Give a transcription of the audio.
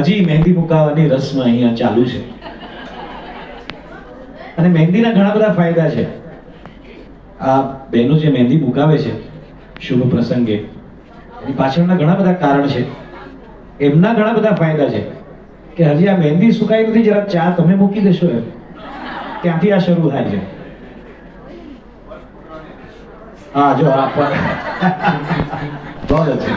હજી મહેંદી મુકાવવાની રસ્મ અહીંયા ચાલુ છે અને મહેંદીના ઘણા બધા ફાયદા છે. આ બહેનો જે મહેંદી મુકાવે છે શુભ પ્રસંગે, એની પાછળના ઘણા બધા કારણ છે. એમના ઘણા બધા ફાયદા છે કે હજી આ મહેંદી સુકાઈ નથી, જરા ચા તમે મૂકી દેશો એમ, ત્યાંથી આ શરૂ થાય છે. હા જો આ પણ બહુ છે.